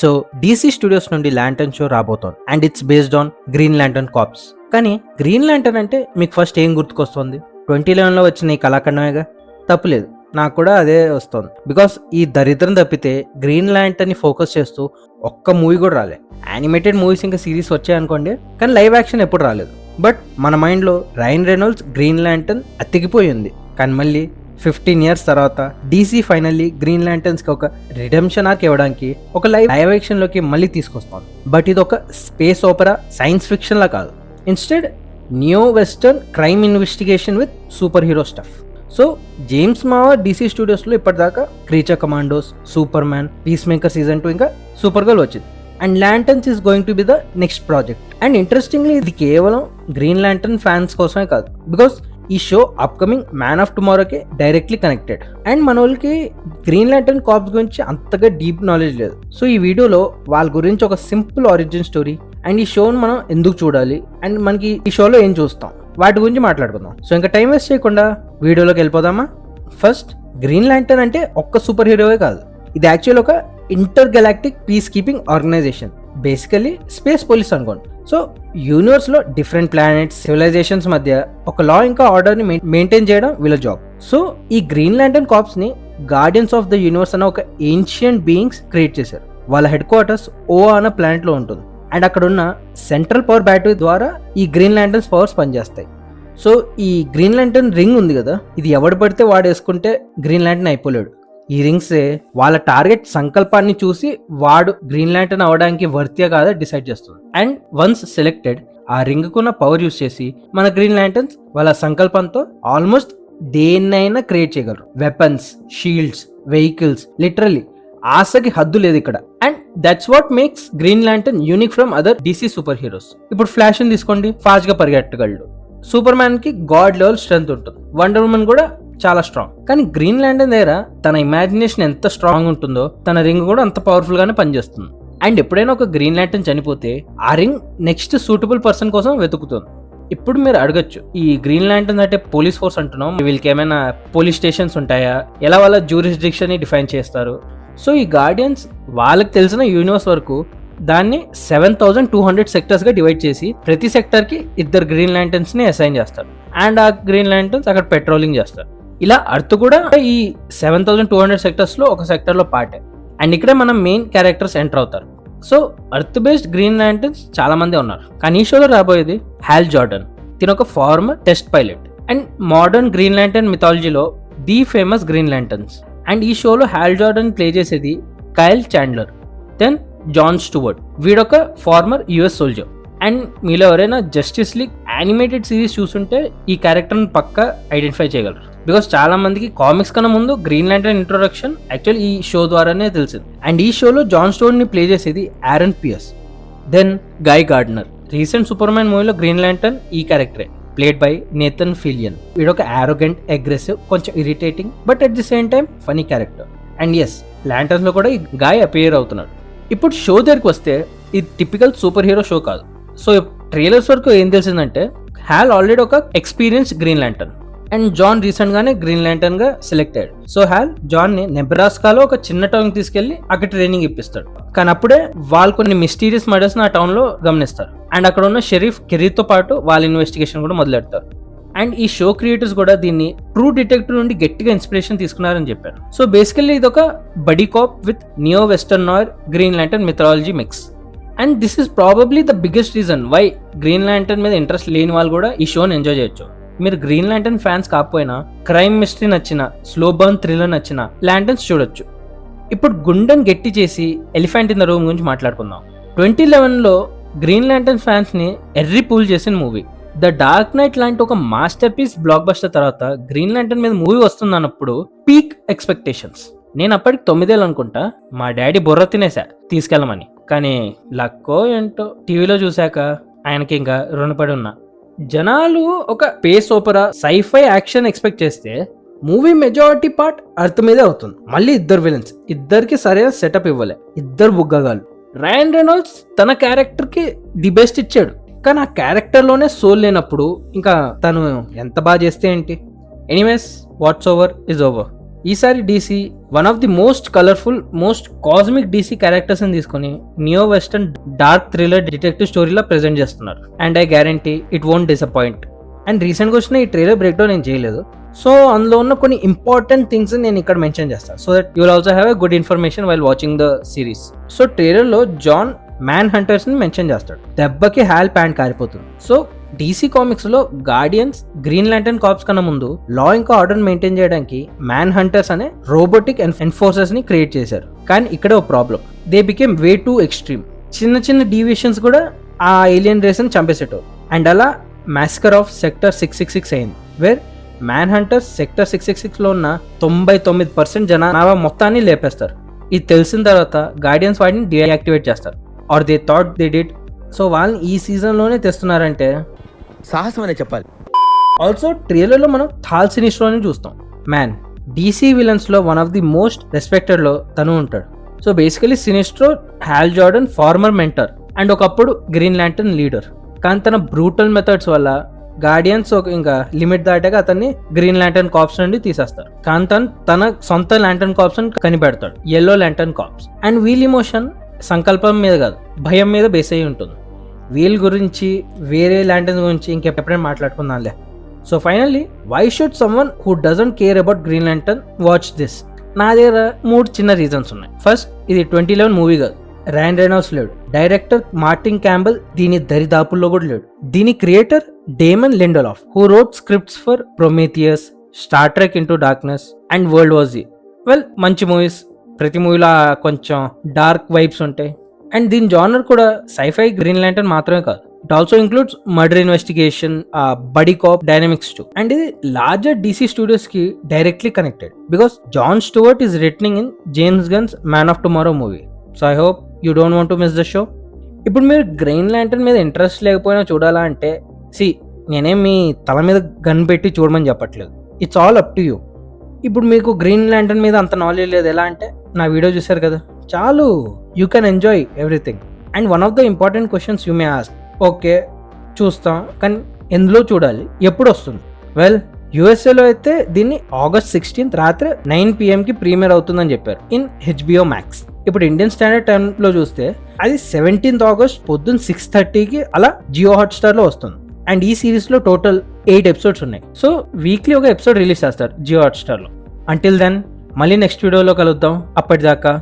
So DC Studios నుండి lantern show రాబోతోంది and it's based on Green Lantern Corps. కానీ Green Lantern అంటే మీకు ఫస్ట్ ఏం గుర్తుకొస్తుంది? 2011లో వచ్చిన ఈ కళాఖండమేగా. తప్పులేదు, నాకు కూడా అదే వస్తుంది. బికాస్ ఈ దరిద్రం తప్పితే గ్రీన్ ల్యాంటర్ని ఫోకస్ చేస్తూ ఒక్క మూవీ కూడా రాలేదు. యానిమేటెడ్ మూవీస్ ఇంకా సిరీస్ వచ్చాయనుకోండి, కానీ లైవ్ యాక్షన్ ఎప్పుడు రాలేదు. బట్ మన మైండ్లో రైన్ రెనాల్డ్స్ గ్రీన్ ల్యాంటర్న్ అతికిపోయింది. కానీ మళ్ళీ 15 years తర్వాత డీసీ ఫైనల్లీ గ్రీన్ ల్యాంటర్న్స్కి ఒక రిడెంప్షన్ ఆర్క్ ఇవ్వడానికి ఒక లైవ్ యాక్షన్లోకి మళ్ళీ తీసుకొస్తాం. బట్ ఇది ఒక స్పేస్ ఓపెరా, సైన్స్ ఫిక్షన్లా కాదు. Instead new western crime investigation with super hero stuff. So James మావా డీసీ స్టూడియోస్లో ఇప్పటిదాకా Creature Commandos, Superman, Peacemaker season 2 ఇంకా సూపర్ గర్ల్ వచ్చింది. And Lanterns is going to be the next project. And interestingly ఇది కేవలం Green Lantern fans కోసమే కాదు, because ఈ షో అప్కమింగ్ మ్యాన్ ఆఫ్ టుమారోకి డైరెక్ట్లీ కనెక్టెడ్. అండ్ మన వాళ్ళకి గ్రీన్ ల్యాంటర్న్ కార్ప్స్ గురించి అంతగా డీప్ నాలెడ్జ్ లేదు. సో ఈ వీడియోలో వాళ్ళ గురించి ఒక సింపుల్ ఆరిజిన్ స్టోరీ అండ్ ఈ షోని మనం ఎందుకు చూడాలి అండ్ మనకి ఈ షోలో ఏం చూస్తాం వాటి గురించి మాట్లాడుకుందాం. సో ఇంకా టైం వేస్ట్ చేయకుండా వీడియోలోకి వెళ్ళిపోదామా? ఫస్ట్, గ్రీన్ ల్యాంటర్న్ అంటే ఒక్క సూపర్ హీరోవే కాదు. ఇది యాక్చువల్ ఒక intergalactic peacekeeping organisation, basically space police అనుకోండి. సో యూనివర్స్లో డిఫరెంట్ ప్లానెట్స్, సివిలైజేషన్స్ మధ్య ఒక లా ఇంకా ఆర్డర్ని మెయింటైన్ చేయడం వీళ్ళ జాబ్. సో ఈ గ్రీన్ ల్యాంటర్న్ కార్ప్స్ని గార్డియన్స్ ఆఫ్ ద యూనివర్స్ అన్న ఒక ఏన్షియంట్ బీయింగ్స్ క్రియేట్ చేశారు. వాళ్ళ హెడ్ క్వార్టర్స్ ఓవా అన్న ప్లానెట్లో ఉంటుంది. అండ్ అక్కడ ఉన్న సెంట్రల్ పవర్ బ్యాటరీ ద్వారా ఈ గ్రీన్ ల్యాంటర్న్స్ పవర్స్ పనిచేస్తాయి. సో ఈ గ్రీన్ ల్యాంటర్న్ రింగ్ ఉంది కదా, ఇది ఎవడు పడితే వాడు వేసుకుంటే గ్రీన్ ల్యాంటర్న్ అయిపోలేడు. ఈ రింగ్సే వాళ్ళ టార్గెట్ సంకల్పాన్ని చూసి వాడు గ్రీన్ ల్యాంటర్న్ అవడానికి వర్తియా కాదా డిసైడ్ చేస్తుంది. అండ్ వన్స్ సెలెక్టెడ్, ఆ రింగ్కున్న పవర్ యూస్ చేసి మన గ్రీన్ ల్యాంటర్న్స్ వాళ్ళ సంకల్పంతో ఆల్మోస్ట్ దేన్నైనా క్రియేట్ చేయగలరు. వెపన్స్, షీల్డ్స్, వెహికల్స్, లిటరలీ ఆశకి హద్దు లేదు ఇక్కడ. And that's what makes green lantern unique from other DC super heroes. ఇప్పుడు ఫ్లాష్ ని తీసుకోండి, ఫాస్ట్ గా పరిగెట్టగలడు. సూపర్ మ్యాన్ కి గాడ్ లెవెల్ స్ట్రెంత్ ఉంటుంది. వండర్ ఉమెన్ కూడా చాలా స్ట్రాంగ్. కానీ గ్రీన్ ల్యాంటర్న్ దగ్గర తన ఇమాజినేషన్ ఎంత స్ట్రాంగ్ ఉంటుందో తన రింగ్ కూడా అంత పవర్ఫుల్ గానే పనిచేస్తుంది. అండ్ ఎప్పుడైనా ఒక గ్రీన్ ల్యాంటర్న్ చనిపోతే ఆ రింగ్ నెక్స్ట్ సూటబుల్ పర్సన్ కోసం వెతుకుతుంది. ఇప్పుడు మీరు అడగచ్చు, ఈ గ్రీన్ ల్యాంటర్న్ అంటే పోలీస్ ఫోర్స్ అంటున్నాం, వీళ్ళకి ఏమైనా పోలీస్ స్టేషన్స్ ఉంటాయా, ఎలా వాళ్ళ జ్యూరిస్డిక్షన్ ని డిఫైన్ చేస్తారు? సో ఈ గార్డియన్స్ వాళ్ళకి తెలిసిన యూనివర్స్ వరకు దాన్ని 7200 సెక్టర్స్ గా డివైడ్ చేసి ప్రతి సెక్టర్ కి 2 గ్రీన్ ల్యాంటర్న్స్ ని అసైన్ చేస్తారు. అండ్ ఆ గ్రీన్ ల్యాంటర్న్స్ అక్కడ పెట్రోలింగ్ చేస్తారు. ఇలా అర్త్ కూడా ఈ 7200 సెక్టర్స్ లో ఒక సెక్టర్ లో పార్టే. అండ్ ఇక్కడే మనం మెయిన్ క్యారెక్టర్స్ ఎంటర్ అవుతారు. So earth based green lanterns చాలా మంది ఉన్నారు. కానీ ఈ షోలో రాబోయేది హాల్ జార్డన్. తిన ఒక former test pilot and modern Green Lantern మిథాలజీలో the famous Green Lanterns. And ఈ షోలో హాల్ జార్డన్ ప్లే చేసేది Kyle Chandler. Then John Stewart, వీడొక ఫార్మర్ యుఎస్ సోల్జర్. అండ్ మీలో ఎవరైనా జస్టిస్ లీగ్ యానిమేటెడ్ సిరీస్ చూస్తుంటే ఈ క్యారెక్టర్ని పక్కా ఐడెంటిఫై చేయగలరు. బికాస్ చాలా మందికి కామిక్స్ కన్నా ముందు గ్రీన్ ల్యాంటర్న్ ఇంట్రొడక్షన్ యాక్చువల్ ఈ షో ద్వారానే తెలిసింది. అండ్ ఈ షోలో జాన్ స్టోన్ ని ప్లే చేసేది Aaron Pierce. Then Guy Gardner, recent Superman మూవీలో గ్రీన్ ల్యాంటర్న్ ఈ క్యారెక్టరే, ప్లేడ్ బై నేథన్ ఫిలియన్. వీడొక ఆరోగెంట్, అగ్రెసివ్, కొంచెం irritating but at the same time funny character. And yes, Lanterns లో కూడా ఈ గాయ్ అపియర్ అవుతున్నాడు. ఇప్పుడు షో దగ్గరికి వస్తే ఇది టిపికల్ సూపర్ హీరో షో కాదు. సో ట్రైలర్స్ వరకు ఏం తెలిసిందంటే హాల్ ఆల్రెడీ ఒక experience Green Lantern and John recent గానే గ్రీన్ ల్యాంటర్న్ గా సెలెక్ట్ అయ్యాడు. సో హాల్ జాన్ ని నెబ్రాస్కాలో ఒక చిన్న టౌన్ తీసుకెళ్లి అక్కడ ట్రైనింగ్ ఇప్పిస్తాడు. కానీ అప్పుడే వాళ్ళు కొన్ని మిస్టీరియస్ మర్డర్స్ ఆ టౌన్ లో గమనిస్తారు. అండ్ అక్కడ ఉన్న షెరీఫ్ కెరీర్ తో పాటు వాళ్ళ ఇన్వెస్టిగేషన్ కూడా మొదలెడతారు. అండ్ ఈ షో క్రియేటర్స్ కూడా దీన్ని ట్రూ డిటెక్టివ్ నుండి గట్టిగా ఇన్స్పిరేషన్ తీసుకున్నారని చెప్పారు. సో బేసికల్లీ ఇది ఒక buddy cop with neo western noir Green Lantern mythology mix. And this is probably the biggest reason why Green Lantern మీద ఇంట్రెస్ట్ లేని వాళ్ళు కూడా ఈ షోని ఎంజాయ్ చేయొచ్చు. మీరు గ్రీన్ ల్యాంటర్న్ ఫ్యాన్స్ కాకపోయినా క్రైమ్ మిస్టరీ నచ్చిన, స్లో బర్న్ థ్రిల్లర్ నచ్చిన ల్యాంటర్న్స్ చూడొచ్చు. ఇప్పుడు గుండెని గట్టి చేసి ఎలిఫెంట్ ఇన్ ద రూమ్ గురించి మాట్లాడుకుందాం. 2011లో గ్రీన్ ల్యాంటర్న్ ఫ్యాన్స్ ని ఎర్రి పూల్ చేసిన మూవీ ద డార్క్ నైట్ లాంటి ఒక మాస్టర్ పీస్ బ్లాక్ బస్టర్ తర్వాత గ్రీన్ ల్యాంటర్న్ మీద మూవీ వస్తుంది అన్నప్పుడు పీక్ ఎక్స్పెక్టేషన్స్. నేను అప్పటికి 9 ఏళ్ళు అనుకుంటా. మా డాడీ బుర్ర తినేసా తీసుకెళ్ళమని. కానీ లక్కో ఏంటో టీవీలో చూశాక ఆయనకి ఇంకా రుణపడి ఉన్నా. జనాలు ఒక space opera, sci-fi action expect చేస్తే మూవీ మెజారిటీ పార్ట్ అర్త్ మీదే అవుతుంది. మళ్ళీ 2 విలన్స్, ఇద్దరికి సరైన సెటప్ ఇవ్వలే, 2 బుగ్గగాలు. రయన్ రెనాల్డ్స్ తన క్యారెక్టర్ కి ది బెస్ట్ ఇచ్చాడు, కానీ ఆ క్యారెక్టర్లోనే సోల్ లేనప్పుడు ఇంకా తను ఎంత బాగా చేస్తే ఏంటి? Anyways, what's over is over. ఈసారి DC one of the most colourful most cosmic DC characters ని తీసుకుని neo western dark thriller detective స్టోరీలా ప్రెజెంట్ చేస్తున్నారు. And I guarantee it won't disappoint. And రీసెంట్గా వచ్చిన ఈ ట్రైలర్ బ్రేక్ డౌన్ నేను చేయలేదు, సో అందులో ఉన్న కొన్ని ఇంపార్టెంట్ థింగ్స్ నేను ఇక్కడ మెన్షన్ చేస్తాను, so that you will also have a good information while watching the series. So ట్రైలర్లో జాన్ మ్యాన్ హంటర్స్ ని మెన్షన్ చేస్తాడు. దెబ్బకి హ్యాల్ ప్యాంట్ కారిపోతుంది. సో డీసీ కామిక్స్ లో గార్డియన్స్, గ్రీన్ లాంటర్న్ కార్ప్స్ కన్నా ముందు లా ఇంకా ఆర్డర్ మెయింటైన్ చేయడానికి మ్యాన్ హంటర్స్ అనే రోబోటిక్ ఎన్ఫోర్సర్స్ ని క్రియేట్ చేశారు. కానీ ఇక్కడ ఒక problem, they became way too extreme. చిన్న చిన్న డీవియేషన్స్ కూడా ఆ ఏలియన్ రేస్ ని చంపేసేటో. అండ్ అలా మాస్కర్ ఆఫ్ సెక్టర్ 666 అయింది, వేర్ మ్యాన్ హంటర్స్ సెక్టర్ 666 లో ఉన్న 99% జనాభా మొత్తాన్ని లేపేస్తారు. ఇది తెలిసిన తర్వాత గార్డియన్స్ వాటిని డీయాక్టివేట్ చేస్తారు, or they thought they did. So వాళ్ళని ఈ సీజన్ లోనే తెస్తున్నారంటే సాహసం అనే చెప్పాలి. ఆల్సో ట్రైలర్ లో మనం థాల్ సినిస్ట్రోని చూస్తాం. మ్యాన్ డీసీ విలన్స్ లో one of the most respected లో తను ఉంటాడు. So basically Sinestro Hal Jordan former mentor and ఒకప్పుడు గ్రీన్ లాంటర్న్ లీడర్. కానీ తన బ్రూటల్ మెథడ్స్ వల్ల గార్డియన్స్ ఇంకా లిమిట్ దాటాక అతన్ని గ్రీన్ లాంటర్న్ కార్ప్స్ నుండి తీసేస్తారు. కానీ తన సొంత లాంటర్న్ కార్ప్స్ కనిపెడతాడు, Yellow Lantern Corps. And will emotion సంకల్పం మీద కాదు, భయం మీద బేస్ అయి ఉంటుంది. వీల్ గురించి, వేరే లాంటర్న్స్ గురించి ఇంకెప్పుడైనా మాట్లాడుకుందాంలే. So finally, why should someone who doesn't care about Green Lantern watch this? నా దగ్గర 3 చిన్న రీజన్స్ ఉన్నాయి. ఫస్ట్, ఇది 2011 మూవీ కాదు. ర్యాన్ రెనాల్డ్స్ లేడు, డైరెక్టర్ మార్టిన్ క్యాంబెల్ దీని దరిదాపుల్లో కూడా లేడు. దీని creator Damon Lindelof, who wrote scripts for Prometheus, Star Trek Into Darkness and World War Z. Well, మంచి మూవీస్. ప్రతి మూవీలో కొంచెం డార్క్ వైబ్స్ ఉంటాయి. అండ్ దీని జానర్ కూడా సైఫై గ్రీన్ లాంటర్న్ మాత్రమే కాదు, it also includes murder investigation, buddy cop dynamics too. And ఇది లార్జర్ డీసీ స్టూడియోస్ కి directly connected because John Stewart is రిటనింగ్ in James Gunn's Man of Tomorrow movie. So I hope you don't want to miss the show. ఇప్పుడు మీరు green lantern మీద interest లేకపోయినా చూడాలా అంటే, నేనేం మీ తల మీద గన్ పెట్టి చూడమని చెప్పట్లేదు, it's all up to you. ఇప్పుడు మీకు గ్రీన్ లాంటర్న్ మీద అంత నాలెడ్జ్ లేదు, ఎలా అంటే నా వీడియో చూసారు కదా, చాలు, you can enjoy everything. And one of the important questions you may ask, okay చూస్తాం కానీ ఎందులో చూడాలి, ఎప్పుడు వస్తుంది? వెల్, యూఎస్ఏలో అయితే దీన్ని August 16th రాత్రి 9 PM ప్రీమియర్ అవుతుందని చెప్పారు ఇన్ HBO Max. ఇప్పుడు ఇండియన్ స్టాండర్డ్ టైంలో చూస్తే అది 17th August పొద్దున్న 6:30 అలా జియో హాట్స్టార్ లో వస్తుంది. అండ్ ఈ సిరీస్ లో టోటల్ 8 ఎపిసోడ్స్ ఉన్నాయి. సో వీక్లీ ఒక ఎపిసోడ్ రిలీజ్ చేస్తారు జియో హాట్స్టార్ లో. అంటిల్ దెన్, మళ్ళీ నెక్స్ట్ వీడియోలో కలుద్దాం. అప్పటిదాకా